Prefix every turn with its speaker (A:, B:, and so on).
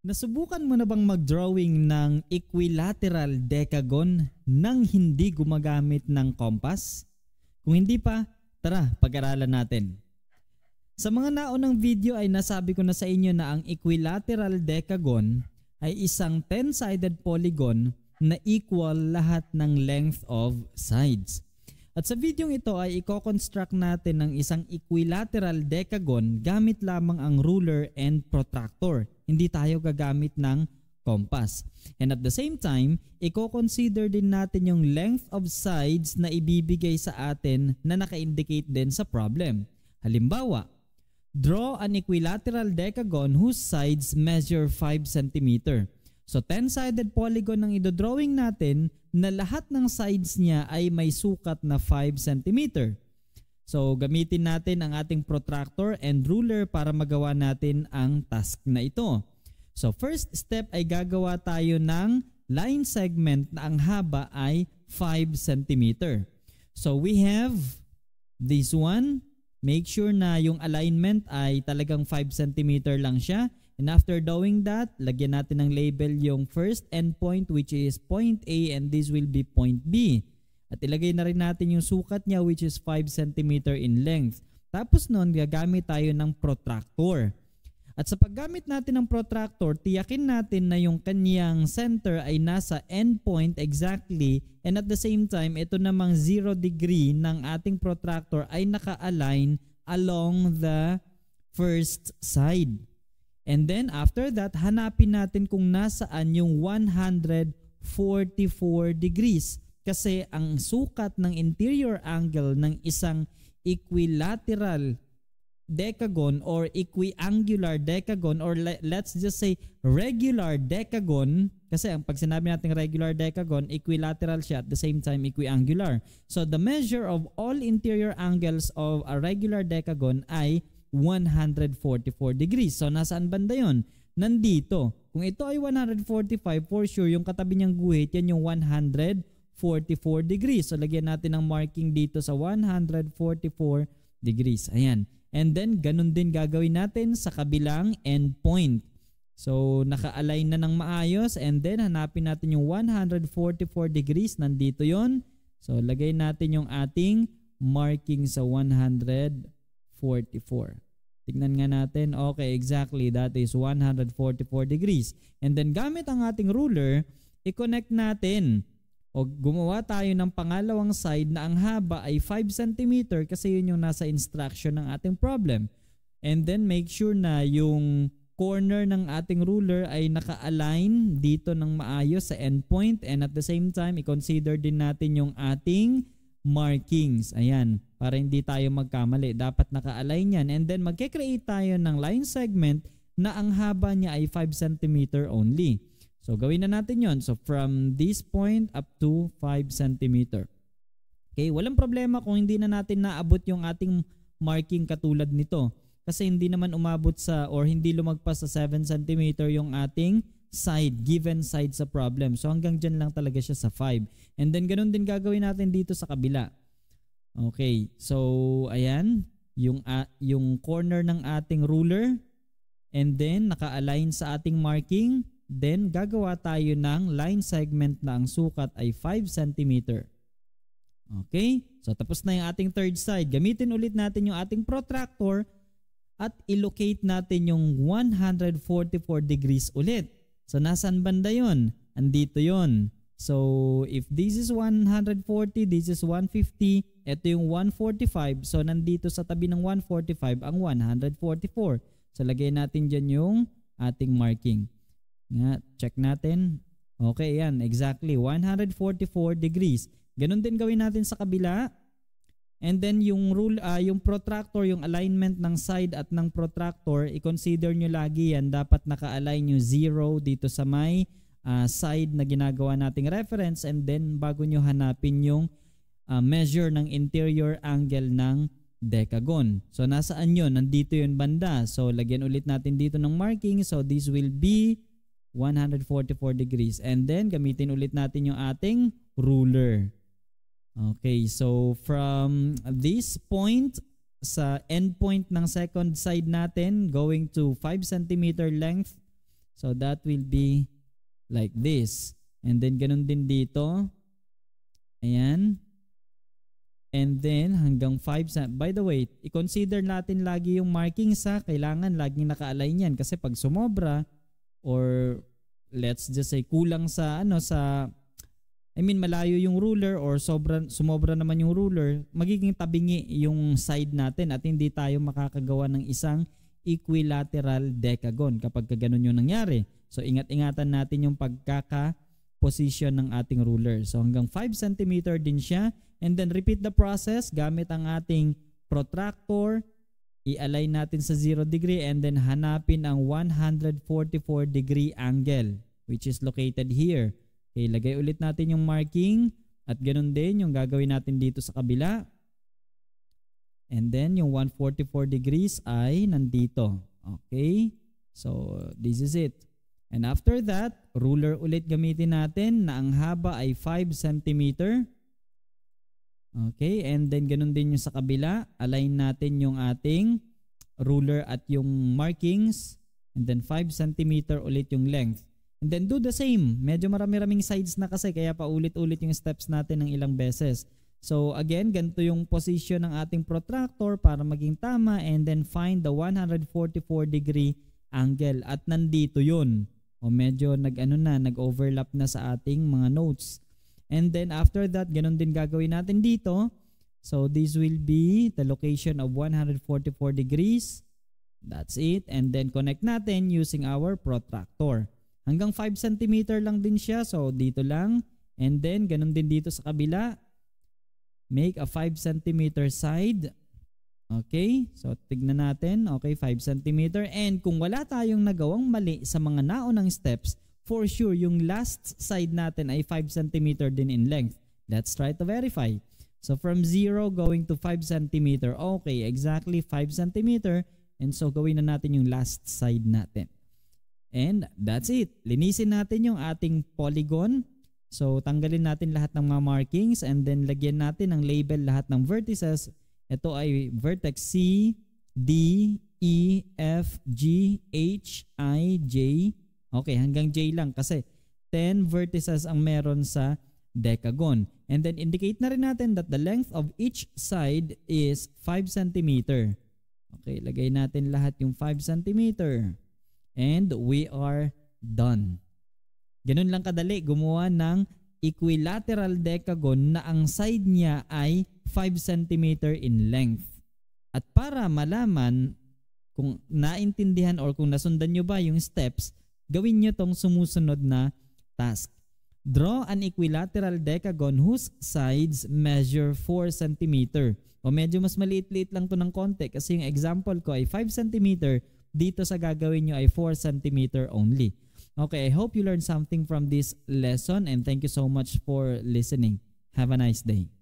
A: Nasubukan mo na bang mag-drawing ng equilateral decagon nang hindi gumagamit ng compass? Kung hindi pa, tara pag-aralan natin. Sa mga naunang video ay nasabi ko na sa inyo na ang equilateral decagon ay isang 10-sided polygon na equal lahat ng length of sides. At sa video ito ay i-construct natin ng isang equilateral decagon gamit lamang ang ruler and protractor. Hindi tayo gagamit ng compass. And at the same time, i-consider din natin yung length of sides na ibibigay sa atin na naka-indicate din sa problem. Halimbawa, draw an equilateral decagon whose sides measure 5 cm. So 10-sided polygon ang idodrawing natin na lahat ng sides niya ay may sukat na 5 cm. So gamitin natin ang ating protractor and ruler para magawa natin ang task na ito. So first step ay gagawa tayo ng line segment na ang haba ay 5 cm. So we have this one. Make sure na yung alignment ay talagang 5 cm lang siya. And after doing that, lagyan natin ng label yung first endpoint which is point A and this will be point B. At ilagay na rin natin yung sukat niya which is 5 cm in length. Tapos nun, gagamit tayo ng protractor. At sa paggamit natin ng protractor, tiyakin natin na yung kanyang center ay nasa endpoint exactly and at the same time, ito namang 0 degree ng ating protractor ay naka-align along the first side. And then after that, hanapin natin kung nasaan yung 144 degrees. Kasi ang sukat ng interior angle ng isang equilateral decagon or equiangular decagon or let's just say regular decagon. Kasi ang pag sinabi natin regular decagon, equilateral siya at the same time equiangular. So the measure of all interior angles of a regular decagon ay 144 degrees. So nasaan banda yun? Nandito. Kung ito ay 145, for sure yung katabi niyang guhit, yan yung 144 degrees. So lagyan natin ng marking dito sa 144 degrees. Ayan. And then ganun din gagawin natin sa kabilang endpoint. So naka-align na ng maayos and then hanapin natin yung 144 degrees. Nandito yon. So lagay natin yung ating marking sa 144. Tignan nga natin. Okay, exactly. That is 144 degrees. And then gamit ang ating ruler, i-connect natin o gumawa tayo ng pangalawang side na ang haba ay 5 cm kasi yun yung nasa instruction ng ating problem. And then make sure na yung corner ng ating ruler ay naka-align dito ng maayos sa endpoint and at the same time, i-consider din natin yung ating markings. Ayan, para hindi tayo magkamali. Dapat naka-align yan. And then magke-create tayo ng line segment na ang haba niya ay 5 cm only. So gawin na natin yon. So from this point up to 5 cm. Okay, walang problema kung hindi na natin naabot yung ating marking katulad nito. Kasi hindi naman umabot sa or hindi lumagpas sa 7 cm yung ating side, given side sa problem. So hanggang dyan lang talaga siya sa 5. And then ganun din gagawin natin dito sa kabila. Okay, so ayan, yung corner ng ating ruler and then naka-align sa ating marking. Then gagawa tayo ng line segment na ang sukat ay 5 cm. Okay, so tapos na yung ating third side. Gamitin ulit natin yung ating protractor at i-locate natin yung 144 degrees ulit. So nasaan banda yun? Andito yun. So if this is 140, this is 150, ito yung 145. So nandito sa tabi ng 145 ang 144. So lagay natin dyan yung ating marking. Check natin. Okay, yan. Exactly. 144 degrees. Ganun din gawin natin sa kabila. And then yung yung protractor, yung alignment ng side at ng protractor, i-consider nyo lagi yan. Dapat naka-align yung 0 dito sa may side na ginagawa nating reference and then bago nyo hanapin yung measure ng interior angle ng decagon. So nasaan yun? Nandito yun banda. So lagyan ulit natin dito ng marking. So this will be 144 degrees. And then gamitin ulit natin yung ating ruler. Okay, so from this point sa end point ng second side natin going to 5 cm length So that will be like this. And then ganun din dito. Ayan. And then hanggang 5 by the way, i-consider natin lagi yung markings ha. Kailangan laging naka-align yan kasi pag sumobra or let's just say kulang sa malayo yung ruler or sumobra naman yung ruler, magiging tabingi yung side natin at hindi tayo makakagawa ng isang equilateral decagon kapag ganun yung nangyari. So ingat-ingatan natin yung pagkaka-position ng ating ruler. So hanggang 5 cm din siya. And then repeat the process gamit ang ating protractor. I-align natin sa 0 degree and then hanapin ang 144 degree angle which is located here. Okay, lagay ulit natin yung marking at ganun din yung gagawin natin dito sa kabila. And then yung 144 degrees ay nandito. Okay, so this is it. And after that, ruler ulit gamitin natin na ang haba ay 5 cm. Okay, and then ganun din yung sa kabila. Align natin yung ating ruler at yung markings. And then 5 cm ulit yung length. And then do the same. Medyo marami-raming sides na kasi kaya paulit-ulit yung steps natin ng ilang beses. So again, ganito yung position ng ating protractor para maging tama and then find the 144 degree angle. At nandito yun. O medyo nag-overlap na sa ating mga notes. And then after that, ganun din gagawin natin dito. So this will be the location of 144 degrees. That's it. And then connect natin using our protractor. Hanggang 5 cm lang din siya. So dito lang. And then ganun din dito sa kabila. Make a 5 cm side. Okay. So tignan natin. Okay, 5 cm. And kung wala tayong nagawang mali sa mga naunang steps, for sure, yung last side natin ay 5 cm din in length. Let's try to verify. So from 0 going to 5 cm. Okay, exactly 5 cm. And so gawin na natin yung last side natin. And that's it. Linisin natin yung ating polygon. So tanggalin natin lahat ng mga markings and then lagyan natin ng label lahat ng vertices. Ito ay vertex C, D, E, F, G, H, I, J. Okay, hanggang J lang kasi 10 vertices ang meron sa decagon. And then indicate na rin natin that the length of each side is 5 cm. Okay, lagay natin lahat yung 5 cm. And we are done. Ganun lang kadali gumawa ng equilateral decagon na ang side niya ay 5 cm in length. At para malaman kung naintindihan or kung nasundan nyo ba yung steps, gawin nyo tong sumusunod na task. Draw an equilateral decagon whose sides measure 4 cm. O medyo mas maliit-liit lang to ng konti kasi yung example ko ay 5 cm. Dito sa gagawin nyo ay 4 cm only. Okay, I hope you learned something from this lesson and thank you so much for listening. Have a nice day.